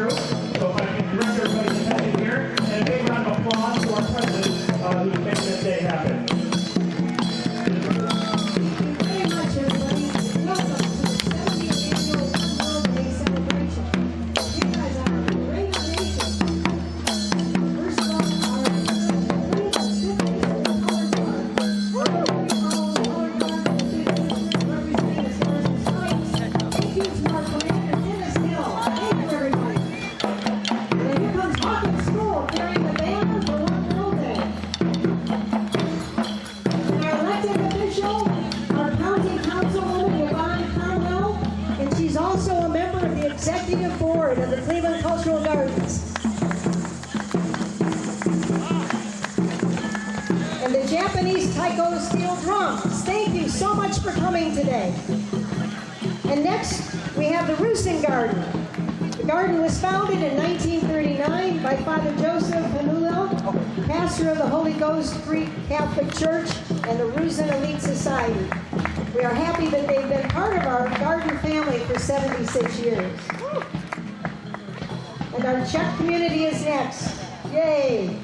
through. So if I can direct everybody's attention here, and a big round of applause to our president who's making this day happen. Executive Board of the Cleveland Cultural Gardens. And the Japanese taiko steel drums. Thank you so much for coming today. And next, we have the Roosin Garden. The garden was founded in 1939 by Father Joseph Hanula, pastor of the Holy Ghost Free Catholic Church and the Roosin Elite Society. We are happy that they've been part of our garden family for 76 years. And our Czech community is next. Yay!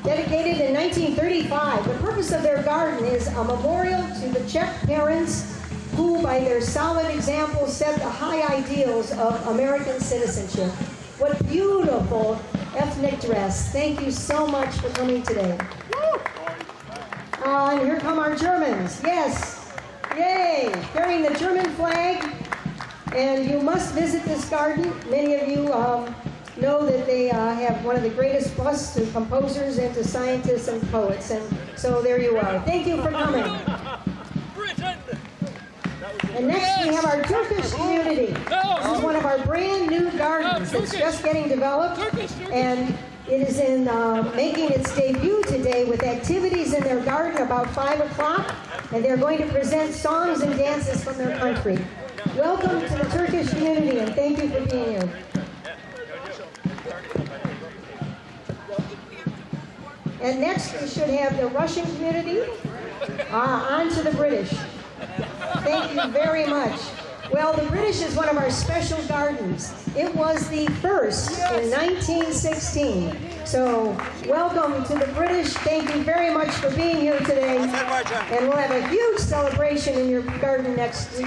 Dedicated in 1935, the purpose of their garden is a memorial to the Czech parents who, by their solid example, set the high ideals of American citizenship. What beautiful ethnic dress. Thank you so much for coming today. And here come our Germans. Yes. Yay! Carrying the German flag. And you must visit this garden. Many of you know that they have one of the greatest busts to composers and to scientists and poets. And so there you are. Thank you for coming. And next we have our Turkish community. This is one of our brand new gardens that's just getting developed. And it is in making its debut today with activities in their garden about 5 o'clock. And they're going to present songs and dances from their country. Welcome to the Turkish community, and thank you for being here. And next, we should have the Russian community. On to the British. Thank you very much. Well, the British is one of our special gardens. It was the first in 1916. So, welcome to the British. Thank you very much for being here today. And we'll have a huge celebration in your garden next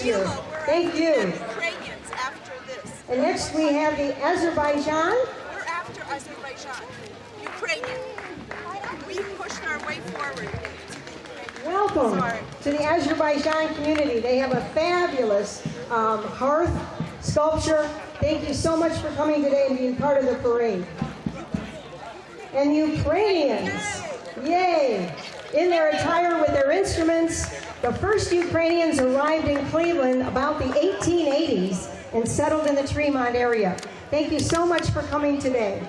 year. Thank you. Ukrainians after this. And next we have the Azerbaijan. We're after Azerbaijan. Ukrainian. We pushed our way forward. Welcome to the Azerbaijan community. They have a fabulous hearth sculpture. Thank you so much for coming today and being part of the parade. And Ukrainians, yay! In their attire with their instruments, the first Ukrainians arrived in Cleveland about the 1880s and settled in the Tremont area. Thank you so much for coming today.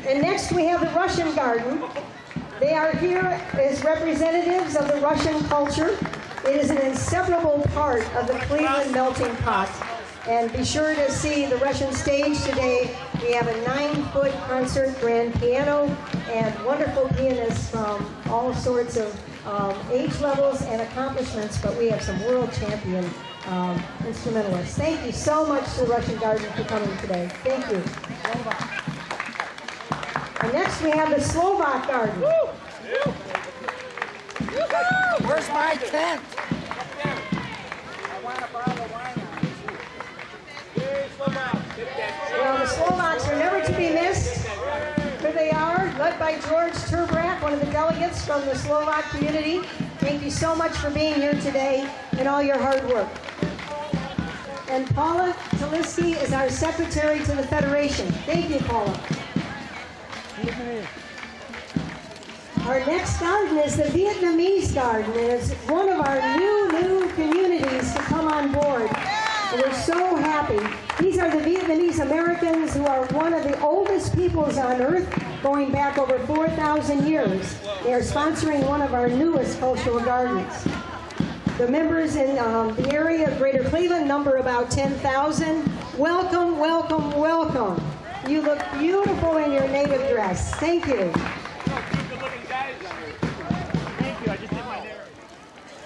And next we have the Russian Garden. They are here as representatives of the Russian culture. It is an inseparable part of the Cleveland melting pot. And be sure to see the Russian stage today. We have a 9-foot concert grand piano and wonderful pianists from all sorts of age levels and accomplishments, but we have some world champion instrumentalists. Thank you so much to the Russian Garden for coming today. Thank you. And next we have the Slovak Garden. Where's my tent? Well, the Slovaks are never to be missed. Here they are, led by George Turbrak, one of the delegates from the Slovak community. Thank you so much for being here today and all your hard work. And Paula Taliski is our secretary to the Federation. Thank you, Paula. Our next garden is the Vietnamese garden. It is one of our new communities to come on board. And we're so happy. These are the Vietnamese Americans who are one of the oldest peoples on earth, going back over 4,000 years. They are sponsoring one of our newest cultural gardens. The members in the area of Greater Cleveland number about 10,000. Welcome, welcome, welcome. You look beautiful in your native dress. Thank you.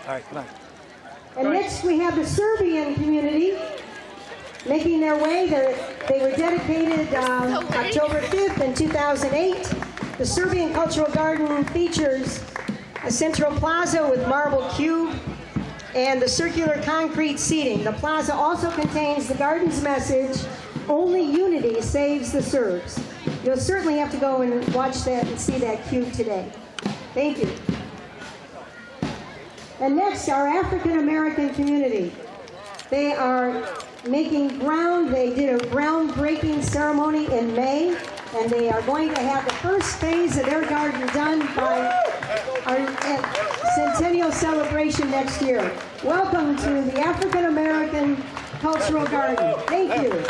All right, come on. And next we have the Serbian community. making their way. They were dedicated October 5th in 2008. The Serbian Cultural Garden features a central plaza with marble cube and the circular concrete seating. The plaza also contains the garden's message, "Only unity saves the Serbs." You'll certainly have to go and watch that and see that cube today. Thank you. And next, our African American community. They are making ground. They did a groundbreaking ceremony in May, and they are going to have the first phase of their garden done by our centennial celebration next year. Welcome to the African American Cultural Garden. Thank you.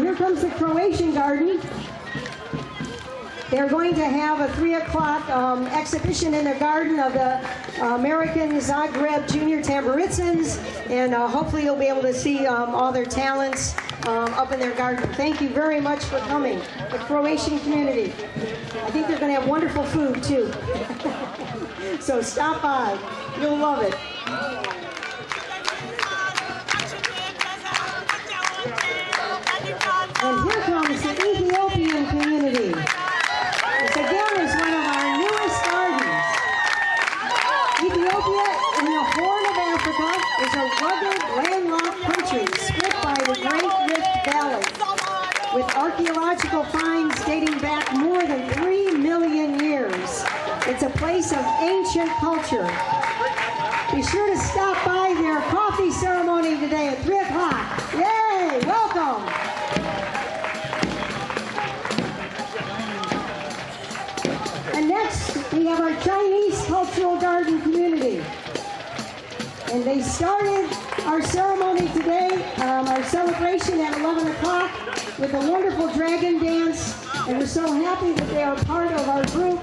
Here comes the Croatian Garden. They're going to have a 3 o'clock exhibition in their garden of the American Zagreb Junior Tamburicans, and hopefully you'll be able to see all their talents up in their garden. Thank you very much for coming, the Croatian community. I think they're going to have wonderful food too. So stop by. You'll love it. And here comes the Ethiopian community. This again is one of our newest gardens. Ethiopia, in the Horn of Africa, is a rugged, landlocked country split by the Great Rift Valley, with archaeological finds dating back more than 3 million years. It's a place of ancient culture. Be sure to stop by their coffee ceremony today at 3 o'clock. Yay! Welcome! And next, we have our Chinese Cultural Garden community. And they started our ceremony today, our celebration at 11 o'clock with a wonderful dragon dance. And we're so happy that they are part of our group.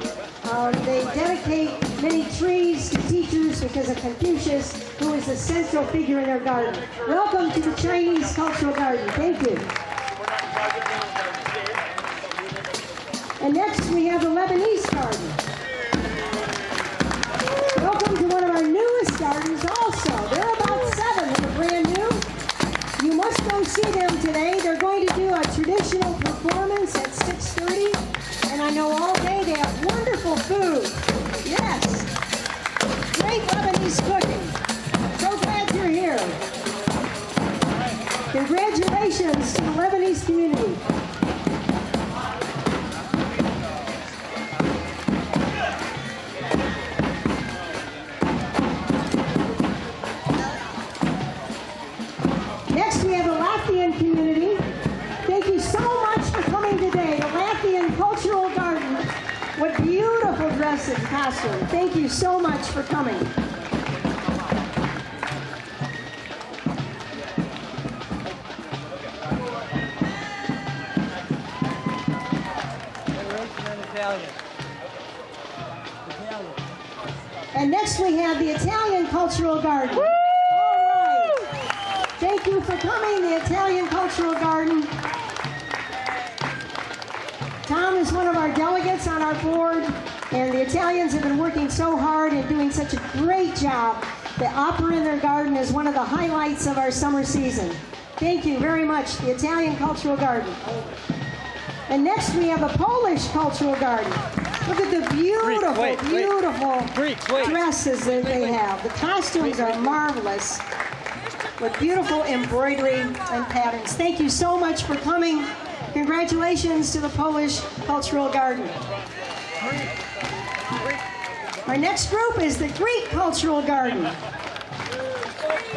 They dedicate many trees to teachers because of Confucius, who is a central figure in their garden. Welcome to the Chinese Cultural Garden. Thank you. And next we have the Lebanese Garden. Welcome to one of our newest gardens also. They're about 7 that are brand new. You must go see them today. They're going to do a traditional performance at 6:30. And I know all day they have wonderful food. Yes. Great Lebanese cooking. So glad you're here. Congratulations to the Lebanese community. Next, we have the Latvian community. Thank you so much for coming today. The Latvian Cultural Garden. What beautiful dresses and costume. Thank you so much for coming. And next we have the Italian Cultural Garden. All right. Thank you for coming, the Italian Cultural Garden. Tom is one of our delegates on our board, and the Italians have been working so hard and doing such a great job. The opera in their garden is one of the highlights of our summer season. Thank you very much, the Italian Cultural Garden. And next we have the Polish Cultural Garden. Look at the beautiful dresses that they have. The costumes are marvelous with beautiful embroidery and patterns. Thank you so much for coming. Congratulations to the Polish Cultural Garden. Our next group is the Greek Cultural Garden.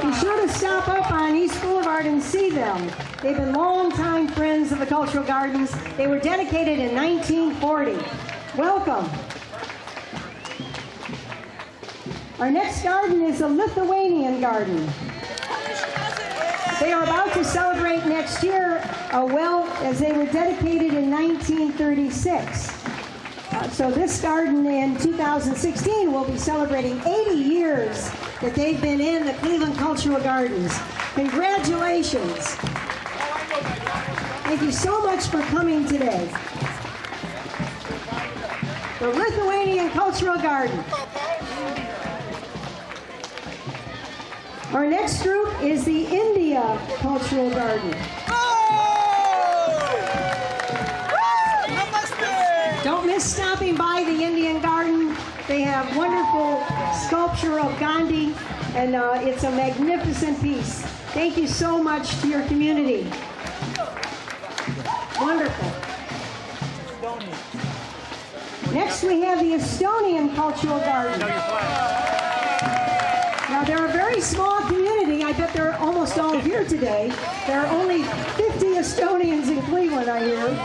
Be sure to stop up on East Boulevard and see them. They've been longtime friends of the Cultural Gardens. They were dedicated in 1940. Welcome. Our next garden is the Lithuanian Garden. They are about to celebrate next year, as they were dedicated in 1936. So this garden in 2016 will be celebrating 80 years that they've been in the Cleveland Cultural Gardens. Congratulations. Thank you so much for coming today. the Lithuanian Cultural Garden. Our next group is the India Cultural Garden. Don't miss stopping by the Indian Garden. They have wonderful sculpture of Gandhi, and it's a magnificent piece. Thank you so much to your community. Wonderful. Next we have the Estonian Cultural Garden. Now they're a very small community. I bet they're almost all here today. There are only 50 Estonians in Cleveland, I hear.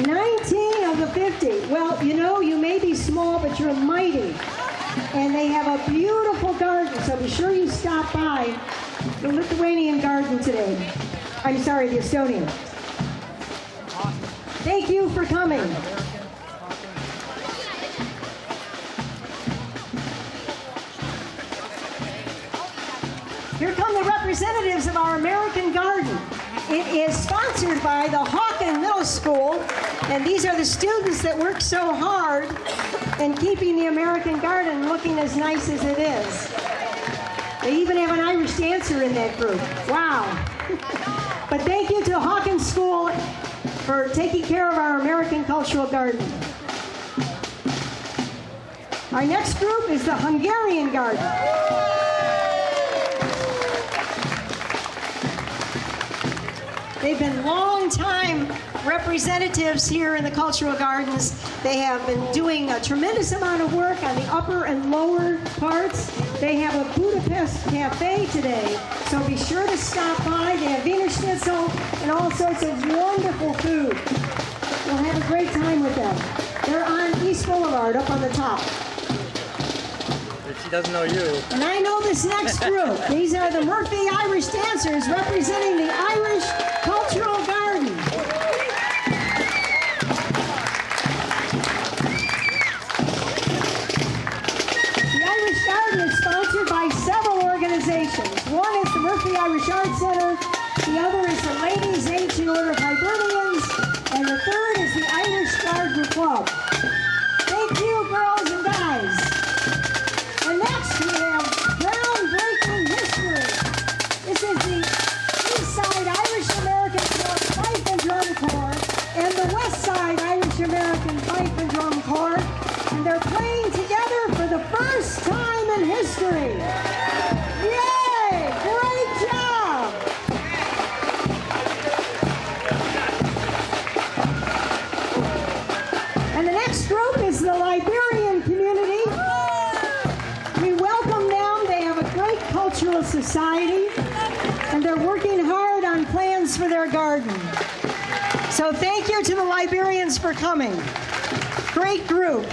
19 of the 50. Well, you know, you may be small, but you're mighty. And they have a beautiful garden, so be sure you stop by the Lithuanian garden today. I'm sorry, the Estonian. Thank you for coming. Here come the representatives of our American Garden. It is sponsored by the Hawken Middle School, and these are the students that work so hard in keeping the American Garden looking as nice as it is. They even have an Irish dancer in that group. Wow. But thank you to Hawken School for taking care of our American Cultural Garden. Our next group is the Hungarian Garden. They've been long-time representatives here in the Cultural Gardens. They have been doing a tremendous amount of work on the upper and lower parts. They have a Budapest cafe today, so be sure to stop by. They have Wiener Schnitzel and all sorts of wonderful food. You'll have a great time with them. They're on East Boulevard, up on the top. She doesn't know you. And I know this next group. These are the Murphy Irish dancers representing the Irish Cultural Garden. The Irish Garden is sponsored by several organizations. One is the Murphy Irish Arts Center, the other is the Ladies Ancient Order of Hibernians, and the third is the Irish Garden Club. Thank you, girls and guys. And next we have groundbreaking history. This is the East Side Irish American Pipe and Drum Corps and the West Side Irish American Pipe and Drum Corps, and they're playing together for the first time in history. Yay! Great job! And the next group is the Liberian community. We welcome them. They have a great cultural society, and they're working hard on plans for their garden. So thank you to the Liberians for coming. Great group.